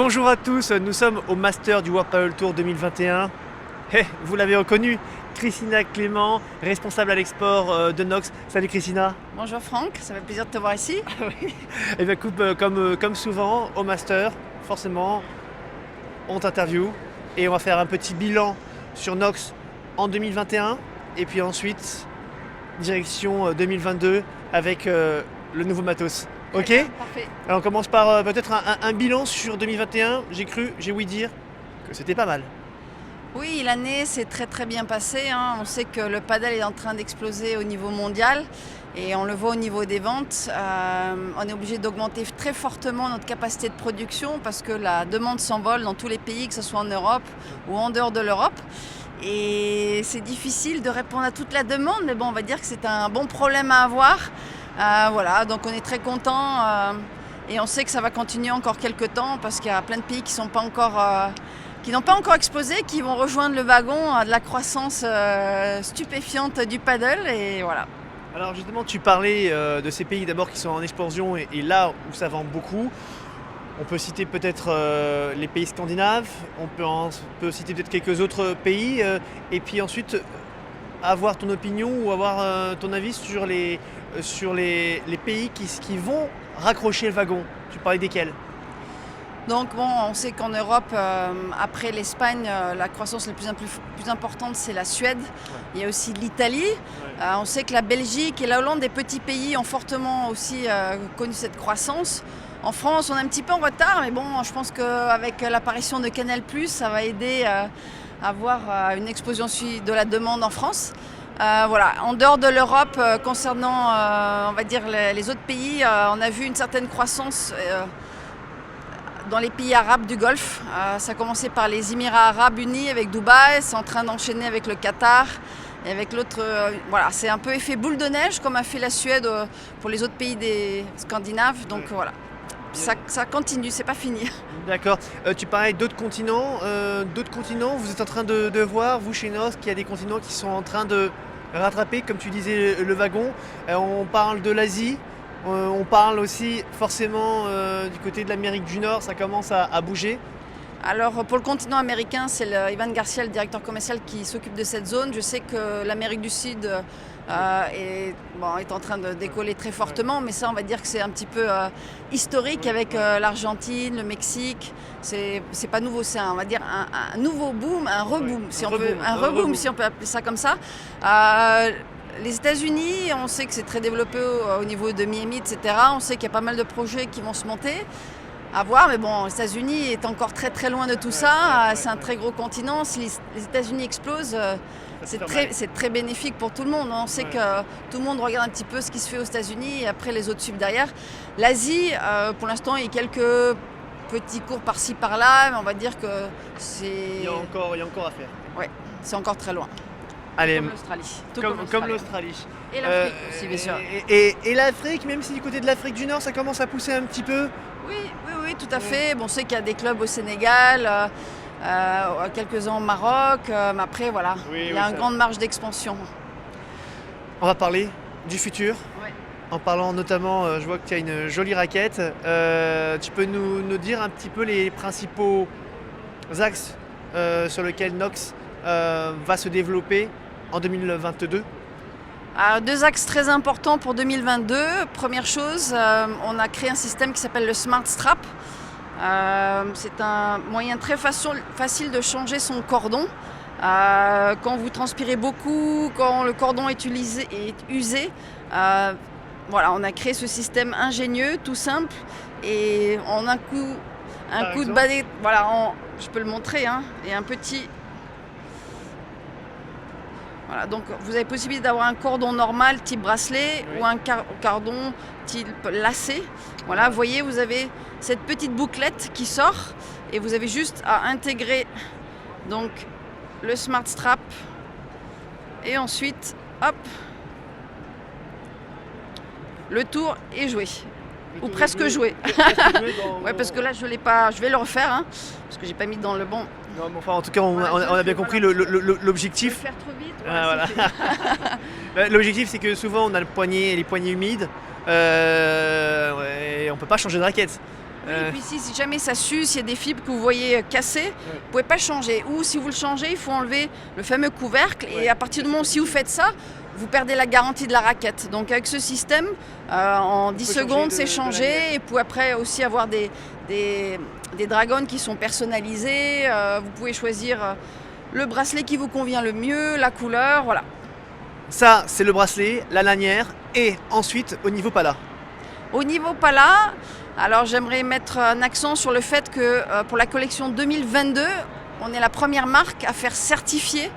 Bonjour à tous, nous sommes au Master du World Padel Tour 2021. Vous l'avez reconnu, Christina Clément, responsable à l'export de Nox. Salut Christina. Bonjour Franck, ça fait plaisir de te voir ici. Et bien écoute, comme souvent au Master, forcément, on t'interviewe et on va faire un petit bilan sur Nox en 2021 et puis ensuite direction 2022 avec le nouveau matos. Ok. Parfait. Alors on commence par peut-être un bilan sur 2021. J'ai ouï dire que c'était pas mal. Oui, l'année s'est très bien passée. On sait que le padel est en train d'exploser au niveau mondial et on le voit au niveau des ventes. On est obligé d'augmenter très fortement notre capacité de production parce que la demande s'envole dans tous les pays, que ce soit en Europe ou en dehors de l'Europe. Et c'est difficile de répondre à toute la demande, mais bon, on va dire que c'est un bon problème à avoir. Voilà, donc on est très content et on sait que ça va continuer encore quelques temps parce qu'il y a plein de pays qui n'ont pas encore explosé, qui vont rejoindre le wagon de la croissance stupéfiante du paddle et voilà. Alors justement, tu parlais de ces pays d'abord qui sont en explosion et là où ça vend beaucoup. On peut citer peut-être les pays scandinaves, on peut citer peut-être quelques autres pays et puis ensuite avoir ton opinion ou avoir ton avis sur les pays qui vont raccrocher le wagon. Tu parlais desquels ? Donc bon, on sait qu'en Europe, après l'Espagne, la croissance la plus importante, c'est la Suède. Ouais. Il y a aussi l'Italie. Ouais. On sait que la Belgique et la Hollande, des petits pays, ont fortement aussi connu cette croissance. En France, on est un petit peu en retard, mais bon, je pense qu'avec l'apparition de Canal+, ça va aider à avoir une explosion de la demande en France. Voilà. En dehors de l'Europe, concernant on va dire les autres pays, on a vu une certaine croissance dans les pays arabes du Golfe. Ça a commencé par les Émirats arabes unis avec Dubaï, c'est en train d'enchaîner avec le Qatar et avec l'autre. Voilà, c'est un peu effet boule de neige comme a fait la Suède pour les autres pays des Scandinaves. Donc voilà, ça continue, c'est pas fini. D'accord. Tu parlais d'autres continents. Vous êtes en train de voir, vous chez Nox, qu'il y a des continents qui sont en train de rattraper, comme tu disais, le wagon. On parle de l'Asie. On parle aussi forcément du côté de l'Amérique du Nord, ça commence à bouger. Alors pour le continent américain, c'est Ivan Garcia, le directeur commercial, qui s'occupe de cette zone. Je sais que l'Amérique du Sud est en train de décoller très fortement, mais ça on va dire que c'est un petit peu historique avec l'Argentine, le Mexique. C'est pas nouveau, c'est on va dire un nouveau boom, un reboom, si on peut appeler ça comme ça. Les États-Unis, on sait que c'est très développé au niveau de Miami, etc. On sait qu'il y a pas mal de projets qui vont se monter. À voir, mais bon, les États-Unis est encore très loin de tout ça. C'est un très gros continent. Si les États-Unis explosent, c'est très bénéfique pour tout le monde. On sait que tout le monde regarde un petit peu ce qui se fait aux États-Unis et après les autres suivent derrière. L'Asie, pour l'instant, il y a quelques petits cours par-ci par-là, mais on va dire que c'est... Il y a encore à faire. Oui, c'est encore très loin. Allez, comme l'Australie. Et l'Afrique aussi, bien sûr. Et l'Afrique, même si du côté de l'Afrique du Nord, ça commence à pousser un petit peu. Oui, tout à fait. Bon, on sait qu'il y a des clubs au Sénégal, quelques-uns au Maroc, mais après, voilà, il y a une grande marge d'expansion. On va parler du futur. Ouais. En parlant notamment, je vois que tu as une jolie raquette. Tu peux nous dire un petit peu les principaux axes sur lesquels Nox va se développer en 2022? Alors, deux axes très importants pour 2022. Première chose, on a créé un système qui s'appelle le Smart Strap. C'est un moyen très facile de changer son cordon. Quand vous transpirez beaucoup, quand le cordon est usé, voilà, on a créé ce système ingénieux, tout simple, et en un coup de balai, voilà, je peux le montrer, et un petit... Voilà, donc vous avez possibilité d'avoir un cordon normal type bracelet ou un cordon type lacet. Voilà, vous voyez, vous avez cette petite bouclette qui sort et vous avez juste à intégrer donc le Smart Strap et ensuite, hop, le tour est joué. Ou presque joué. Ouais, parce que là je l'ai pas, je vais le refaire parce que j'ai pas mis dans le bon. Non, mais enfin, en tout cas, on a bien compris l'objectif. Faire trop vite. Voilà. L'objectif, c'est que souvent on a les poignets humides et on peut pas changer de raquette. Et puis si jamais ça s'use, s'il y a des fibres que vous voyez cassées, vous ne pouvez pas changer. Ou si vous le changez, il faut enlever le fameux couvercle. Et à partir du moment où si vous faites ça, vous perdez la garantie de la raquette. Donc avec ce système, en 10 secondes, c'est changé. Et puis après aussi avoir des dragons qui sont personnalisés. Vous pouvez choisir le bracelet qui vous convient le mieux, la couleur, voilà. Ça, c'est le bracelet, la lanière et ensuite au niveau pala. Au niveau pala, alors j'aimerais mettre un accent sur le fait que pour la collection 2022, on est la première marque à faire certifier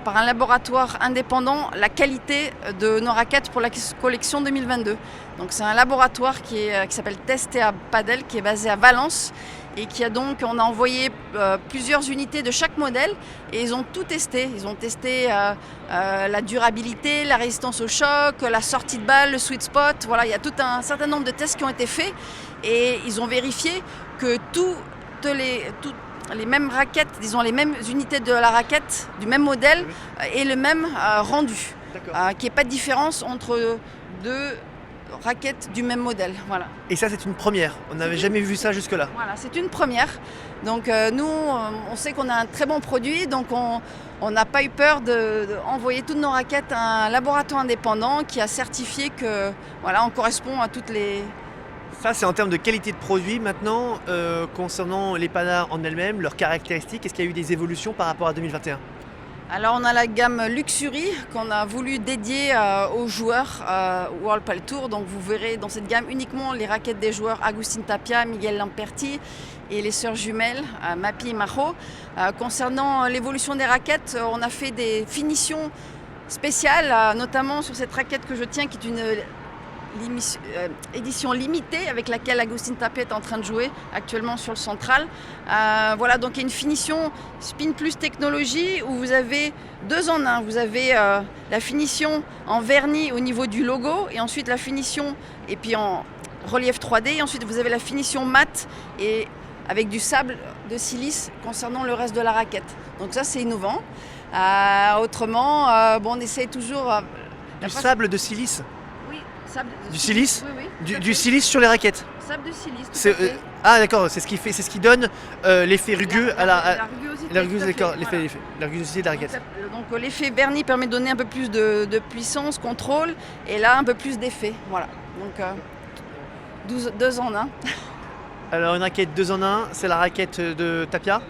par un laboratoire indépendant la qualité de nos raquettes pour la collection 2022. Donc c'est un laboratoire qui s'appelle Testea Padel, qui est basé à Valence et on a envoyé plusieurs unités de chaque modèle et ils ont tout testé. Ils ont testé la durabilité, la résistance au choc, la sortie de balle, le sweet spot. Voilà, il y a tout un certain nombre de tests qui ont été faits et ils ont vérifié que toutes les mêmes raquettes, disons les mêmes unités de la raquette du même modèle et le même rendu. Qu'il n'y ait pas de différence entre deux raquettes du même modèle. Voilà. Et ça, c'est une première. On n'avait jamais vu ça jusque-là. Voilà, c'est une première. Donc nous, on sait qu'on a un très bon produit, donc on n'a pas eu peur d'envoyer toutes nos raquettes à un laboratoire indépendant qui a certifié que voilà, on correspond à toutes les... Ça, c'est en termes de qualité de produit. Maintenant, concernant les palas en elles-mêmes, leurs caractéristiques, est-ce qu'il y a eu des évolutions par rapport à 2021 ? Alors on a la gamme Luxury qu'on a voulu dédier aux joueurs World Padel Tour. Donc vous verrez dans cette gamme uniquement les raquettes des joueurs Agustin Tapia, Miguel Lamperti et les sœurs jumelles Mapi et Majo. Concernant l'évolution des raquettes, on a fait des finitions spéciales, notamment sur cette raquette que je tiens qui est une édition limitée avec laquelle Agustin Tapia est en train de jouer actuellement sur le central. Voilà, donc il y a une finition Spin Plus technologie où vous avez 2 en 1. Vous avez la finition en vernis au niveau du logo et ensuite la finition et puis en relief 3D et ensuite vous avez la finition mat et avec du sable de silice concernant le reste de la raquette. Donc ça c'est innovant. Autrement, on essaie toujours... du sable de silice. Du silice, oui, du silice sur les raquettes. Sable de silice. Tout à fait. Ah d'accord, c'est ce qui donne l'effet rugueux à la rugosité, d'accord, voilà. la rugosité de la raquette. Donc l'effet vernis permet de donner un peu plus de puissance, contrôle, et là un peu plus d'effet. Voilà. Donc 2 en 1. Alors une raquette 2 en 1, c'est la raquette de Tapia.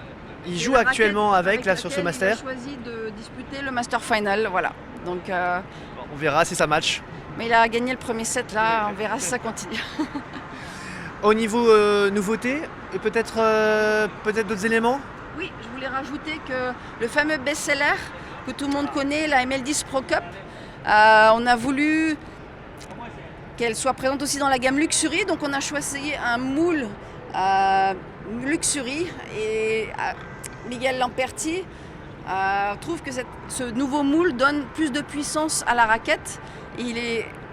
Il joue actuellement avec là sur ce master. Il a choisi de disputer le master final, voilà. Donc on verra si ça match. Mais il a gagné le premier set là, on verra si ça continue. Au niveau nouveauté, peut-être d'autres éléments ? Oui, je voulais rajouter que le fameux best-seller que tout le monde connaît, la ML10 Pro Cup, on a voulu qu'elle soit présente aussi dans la gamme Luxury, donc on a choisi un moule Luxury et Miguel Lamperti trouve que ce nouveau moule donne plus de puissance à la raquette.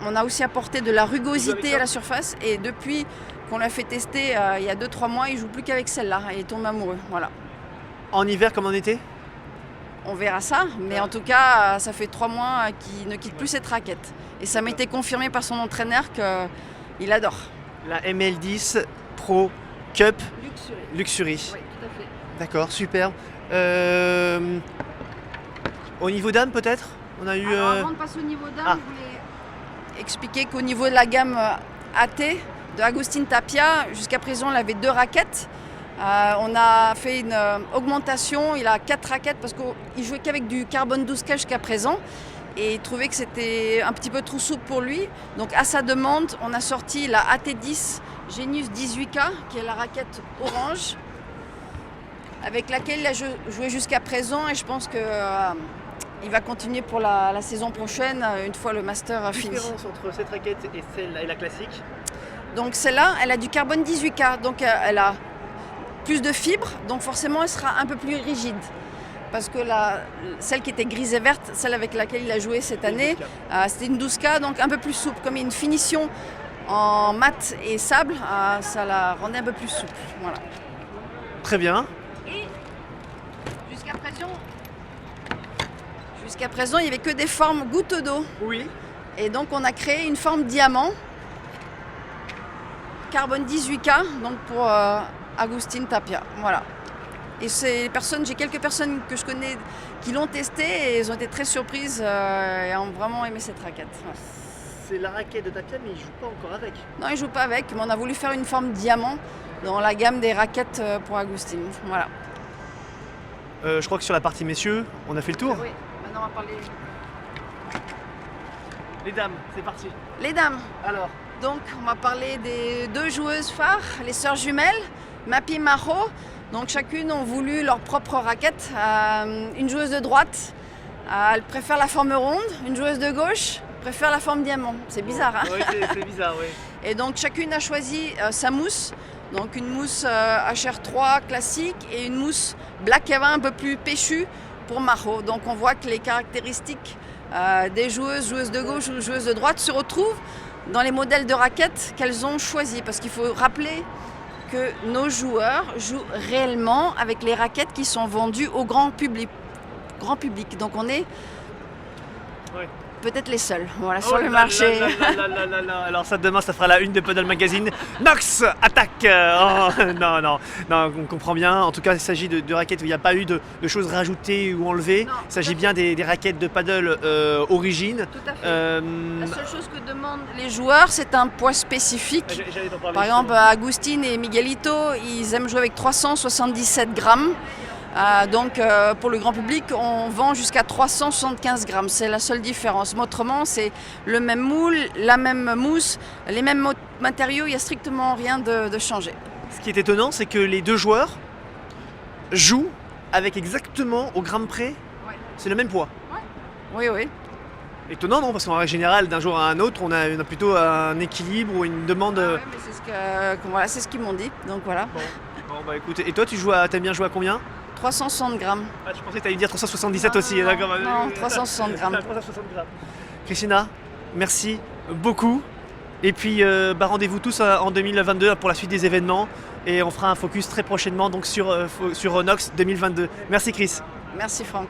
On a aussi apporté de la rugosité à la surface et depuis qu'on l'a fait tester il y a 2-3 mois, il ne joue plus qu'avec celle-là et il tombe amoureux. Voilà. En hiver comme en été ? On verra ça, mais en tout cas, ça fait 3 mois qu'il ne quitte plus cette raquette. Et ça m'a été confirmé par son entraîneur qu'il adore. La ML10 Pro Cup Luxury. Oui, tout à fait. D'accord, super. Au niveau dames peut-être ? On a eu. Alors, avant de passer au niveau dames, je voulais expliquer qu'au niveau de la gamme AT de Agustin Tapia, jusqu'à présent, il avait 2 raquettes. On a fait une augmentation, il a 4 raquettes parce qu'il jouait qu'avec du carbone 12K jusqu'à présent et il trouvait que c'était un petit peu trop souple pour lui. Donc à sa demande, on a sorti la AT10 Genius 18K qui est la raquette orange avec laquelle il a joué jusqu'à présent et je pense que il va continuer pour la saison prochaine une fois le master fini. La différence entre cette raquette et la classique ? Donc celle-là, elle a du carbone 18K, donc elle a plus de fibres, donc forcément elle sera un peu plus rigide. Parce que celle qui était grise et verte, celle avec laquelle il a joué cette année, c'était une 12K, donc un peu plus souple. Comme il y a une finition en mat et sable, ça la rendait un peu plus souple. Voilà. Très bien. Et jusqu'à présent, il n'y avait que des formes gouttes d'eau. Oui. Et donc on a créé une forme diamant carbone 18K, donc pour Agustín Tapia. Voilà. Et j'ai quelques personnes que je connais qui l'ont testé et elles ont été très surprises et ont vraiment aimé cette raquette. Ouais. C'est la raquette de Tapia, mais il ne joue pas encore avec. Non, il ne joue pas avec, mais on a voulu faire une forme diamant dans la gamme des raquettes pour Agustín. Voilà. Je crois que sur la partie messieurs, on a fait le tour. Oui, maintenant on va parler. Les dames, c'est parti. Les dames. Alors, donc on va parler des 2 joueuses phares, les sœurs jumelles, Mapi et Majo. Donc chacune ont voulu leur propre raquette. Une joueuse de droite, elle préfère la forme ronde. Une joueuse de gauche préfère la forme diamant. C'est bizarre, hein? Oui, c'est bizarre, oui. Et donc chacune a choisi sa mousse. Donc une mousse HR3 classique et une mousse Black Cava un peu plus péchue pour Majo. Donc on voit que les caractéristiques des joueuses de gauche ou joueuses de droite se retrouvent dans les modèles de raquettes qu'elles ont choisis. Parce qu'il faut rappeler que nos joueurs jouent réellement avec les raquettes qui sont vendues au grand public. Donc on est peut-être les seuls sur le marché. Alors ça, demain, ça fera la une de Paddle Magazine. Nox attaque. Non, on comprend bien. En tout cas, il s'agit de raquettes où il n'y a pas eu de choses rajoutées ou enlevées. Non, Il s'agit bien des raquettes de paddle origine. Tout à fait. La seule chose que demandent les joueurs, c'est un poids spécifique. Par exemple, Agustín et Miguelito, ils aiment jouer avec 377 grammes. Donc pour le grand public, on vend jusqu'à 375 grammes. C'est la seule différence. Mais autrement, c'est le même moule, la même mousse, les mêmes matériaux. Il n'y a strictement rien de changé. Ce qui est étonnant, c'est que les 2 joueurs jouent avec exactement au gramme près. Ouais. C'est le même poids. Ouais. Oui. Étonnant, non? Parce qu'en règle générale, d'un jour à un autre, on a plutôt un équilibre ou une demande. Mais c'est ce qu'ils m'ont dit. Donc voilà. Bon, bah écoute, et toi, t'aimes bien jouer à combien? 360 grammes. Ah, je pensais que tu allais me dire 377 aussi. D'accord. Non, 360 grammes. 360 grammes. Christina, merci beaucoup. Et puis rendez-vous tous en 2022 pour la suite des événements. Et on fera un focus très prochainement donc sur Nox 2022. Merci Chris. Merci Franck.